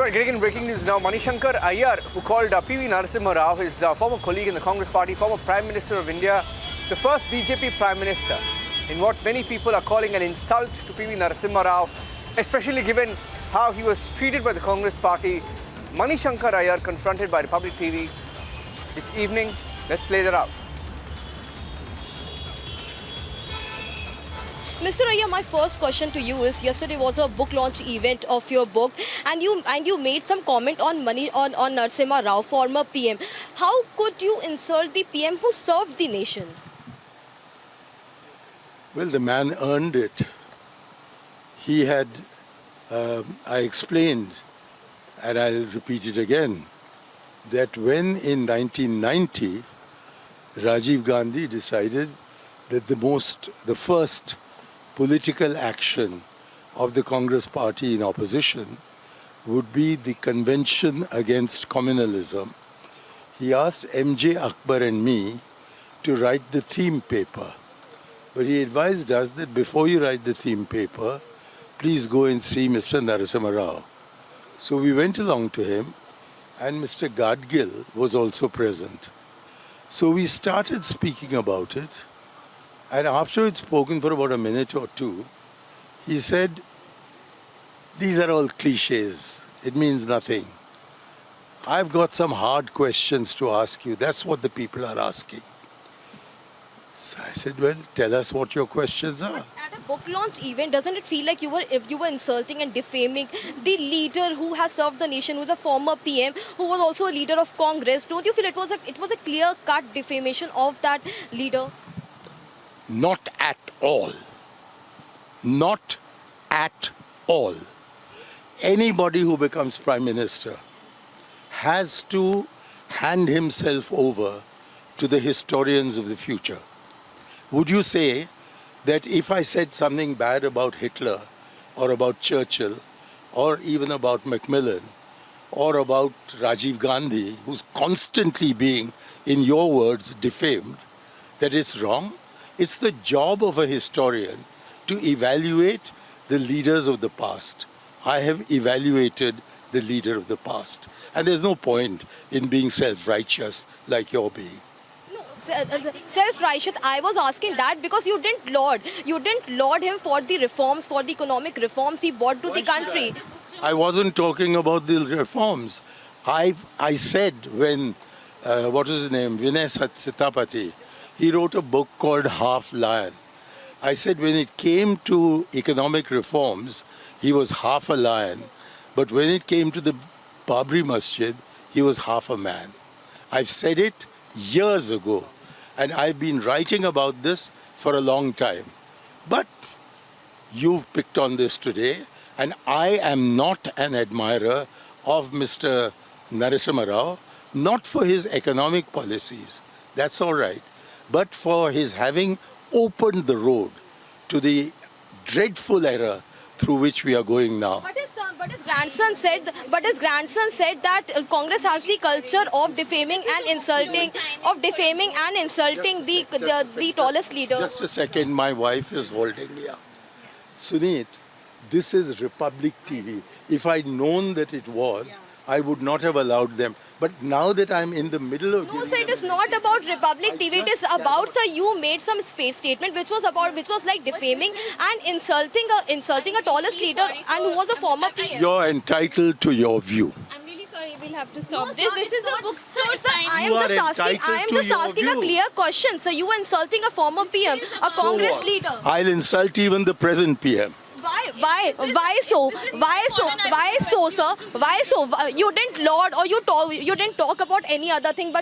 Alright, getting in breaking news now. Mani Shankar Aiyar, who called P V Narasimha Rao, his former colleague in the Congress party, former Prime Minister of India, the first BJP Prime Minister, in what many people are calling an insult to P V Narasimha Rao, especially given how he was treated by the Congress party. Mani Shankar Aiyar confronted by Republic TV this evening. Let's play that out. Mr. Aiyar, my first question to you is, yesterday was a book launch event of your book, and you made some comment on Narasimha Rao, former PM. How could you insult the PM who served the nation? Well, the man earned it. He had, I explained, and I'll repeat it again, that when in 1990, Rajiv Gandhi decided that the first political action of the Congress party in opposition would be the Convention Against Communalism, he asked M.J. Akbar and me to write the theme paper. But he advised us that before you write the theme paper, please go and see Mr. Narasimha Rao. So we went along to him, and Mr. Gadgil was also present. So we started speaking about it. And after we'd spoken for about a minute or two, he said, "These are all cliches. It means nothing. I've got some hard questions to ask you. That's what the people are asking." So I said, "Well, tell us what your questions are." At a book launch event, doesn't it feel like you were insulting and defaming the leader who has served the nation, who is a former PM, who was also a leader of Congress? Don't you feel it was a clear-cut defamation of that leader? Not at all. Not at all. Anybody who becomes Prime Minister has to hand himself over to the historians of the future. Would you say that if I said something bad about Hitler or about Churchill or even about Macmillan or about Rajiv Gandhi, who's constantly being, in your words, defamed, that it's wrong? It's the job of a historian to evaluate the leaders of the past. I have evaluated the leader of the past. And there's no point in being self-righteous like you're being. No, self-righteous, I was asking that because you didn't laud him for the reforms, for the economic reforms he brought to the country. I wasn't talking about the reforms. I said when, what is his name, Vinay Sitapati, he wrote a book called Half Lion. I said when it came to economic reforms, he was half a lion. But when it came to the Babri Masjid, he was half a man. I've said it years ago. And I've been writing about this for a long time. But you've picked on this today. And I am not an admirer of Mr. Narasimha Rao, not for his economic policies. That's all right. But for his having opened the road to the dreadful era through which we are going now. But his grandson said that Congress has the culture of defaming and insulting, the tallest leader. Just a second, my wife is holding me up. Suneet, this is Republic TV. If I'd known that it was, I would not have allowed them. But now that I'm in the middle of... No, sir, it is not about Republic TV. It is about, sir, you made some statement which was like defaming and insulting a tallest leader and who was a former PM. You're entitled to your view. I'm really sorry, we'll have to stop No, this. sir, This is a bookstore sign. I am just asking a clear question. So you were insulting a former PM, a Congress leader. I'll insult even the present PM. Why so, sir? Why so? You didn't laud or you didn't talk about any other thing, but